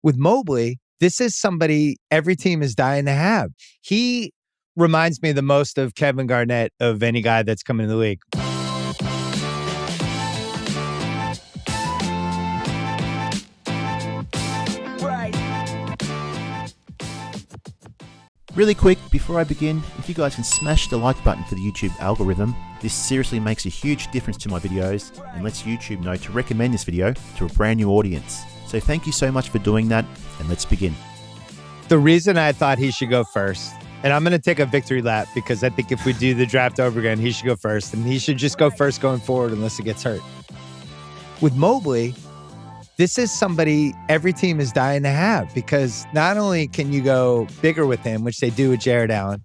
With Mobley, this is somebody every team is dying to have. He reminds me the most of Kevin Garnett of any guy that's coming in the league. Really quick, before I begin, if you guys can smash the like button for the YouTube algorithm, this seriously makes a huge difference to my videos and lets YouTube know to recommend this video to a brand new audience. So thank you so much for doing that, and let's begin. The reason I thought he should go first, and I'm going to take a victory lap because I think if we do the draft over again, he should go first, and he should just go first going forward unless he gets hurt. With Mobley, this is somebody every team is dying to have because not only can you go bigger with him, which they do with Jared Allen,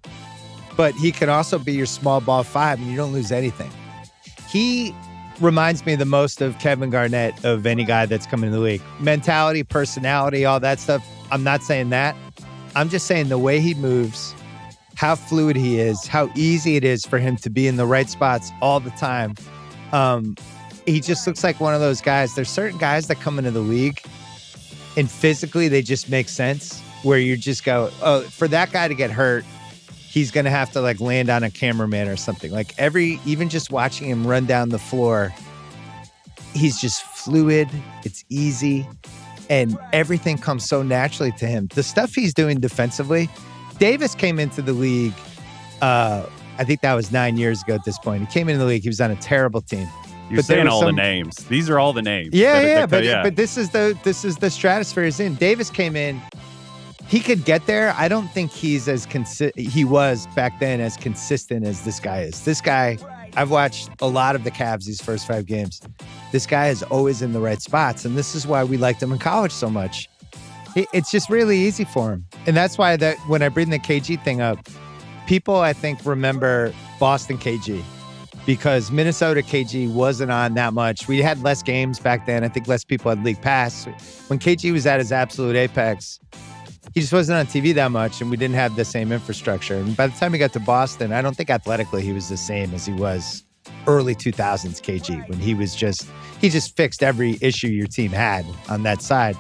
but he can also be your small ball five and you don't lose anything. He reminds me the most of Kevin Garnett of any guy that's coming in the league. Mentality, personality, all that stuff. I'm not saying that. I'm just saying the way he moves, how fluid he is, how easy it is for him to be in the right spots all the time. He just looks like one of those guys. There's certain guys that come into the league and physically they just make sense where you just go, oh, for that guy to get hurt, he's going to have to like land on a cameraman or something. Like even just watching him run down the floor, he's just fluid. It's easy. And everything comes so naturally to him. The stuff he's doing defensively, Davis came into the league. I think that was 9 years ago at this point. He came into the league. He was on a terrible team. You're saying all the names. These are all the names. But this is the stratosphere he's in. Davis came in. He could get there. I don't think he's he was back then as consistent as this guy is. This guy, I've watched a lot of the Cavs these first 5 games. This guy is always in the right spots, and this is why we liked him in college so much. It's just really easy for him, and that's why that when I bring the KG thing up, people I think remember Boston KG. Because Minnesota KG wasn't on that much. We had less games back then. I think less people had league pass. When KG was at his absolute apex, he just wasn't on TV that much, and we didn't have the same infrastructure. And by the time he got to Boston, I don't think athletically he was the same as he was early 2000s KG, when he just fixed every issue your team had on that side.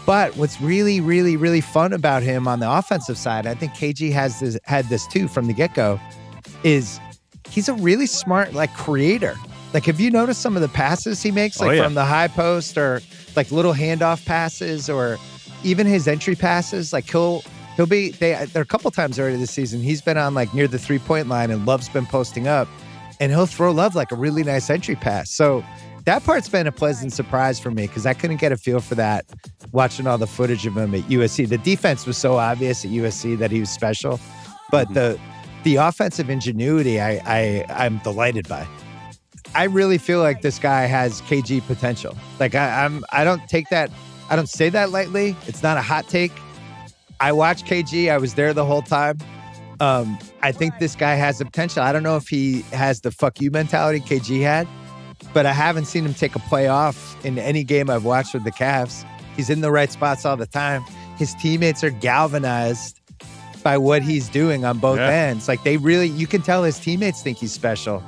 But what's really, really, really fun about him on the offensive side, I think KG had this too from the get-go, is he's a really smart, like, creator. Like, have you noticed some of the passes he makes, from the high post or like little handoff passes or even his entry passes? Like he'll be, there are a couple times already this season, he's been on like near the 3-point line and Love's been posting up and he'll throw Love like a really nice entry pass. So that part's been a pleasant surprise for me because I couldn't get a feel for that watching all the footage of him at USC. The defense was so obvious at USC that he was special, but the offensive ingenuity, I'm delighted by. I really feel like this guy has KG potential. Like I don't say that lightly. It's not a hot take. I watched KG. I was there the whole time. I think this guy has the potential. I don't know if he has the fuck you mentality KG had, but I haven't seen him take a play off in any game I've watched with the Cavs. He's in the right spots all the time. His teammates are galvanized by what he's doing on both ends. Like you can tell his teammates think he's special.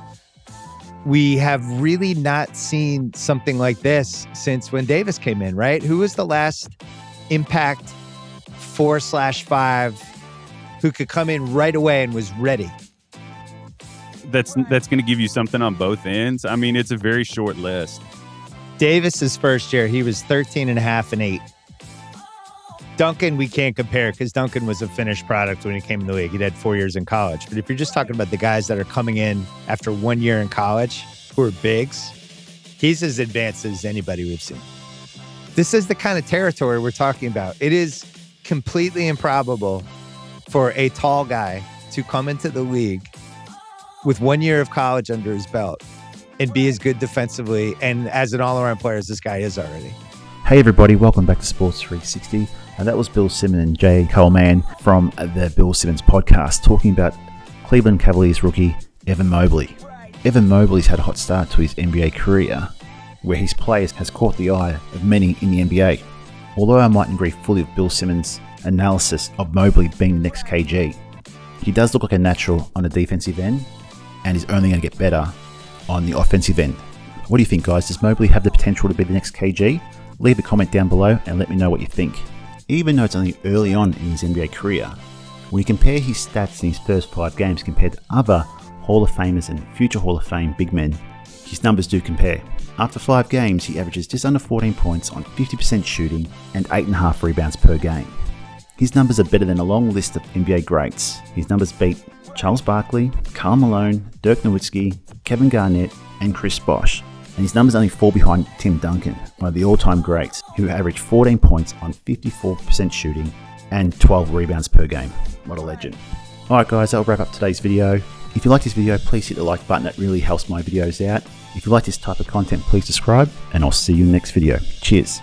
We have really not seen something like this since when Davis came in, right? Who was the last impact 4/5 who could come in right away and was ready? That's going to give you something on both ends. I mean, it's a very short list. Davis's first year, he was 13.5 and 8. Duncan, we can't compare because Duncan was a finished product when he came in the league. He had 4 years in college. But if you're just talking about the guys that are coming in after 1 year in college who are bigs, he's as advanced as anybody we've seen. This is the kind of territory we're talking about. It is completely improbable for a tall guy to come into the league with 1 year of college under his belt and be as good defensively and as an all-around player as this guy is already. Hey everybody, welcome back to Sports 360. That was Bill Simmons and Jay Coleman from the Bill Simmons podcast talking about Cleveland Cavaliers rookie Evan Mobley. Evan Mobley's had a hot start to his NBA career, where his play has caught the eye of many in the NBA. Although I mightn't agree fully with Bill Simmons' analysis of Mobley being the next KG, he does look like a natural on the defensive end and is only going to get better on the offensive end. What do you think, guys? Does Mobley have the potential to be the next KG? Leave a comment down below and let me know what you think. Even though it's only early on in his NBA career, when you compare his stats in his first 5 games compared to other Hall of Famers and future Hall of Fame big men, his numbers do compare. After 5 games, he averages just under 14 points on 50% shooting and 8.5 rebounds per game. His numbers are better than a long list of NBA greats. His numbers beat Charles Barkley, Karl Malone, Dirk Nowitzki, Kevin Garnett, and Chris Bosh. And his numbers only fall behind Tim Duncan, one of the all-time greats, who averaged 14 points on 54% shooting and 12 rebounds per game. What a legend. Alright guys, that'll wrap up today's video. If you like this video, please hit the like button. It really helps my videos out. If you like this type of content, please subscribe, and I'll see you in the next video. Cheers.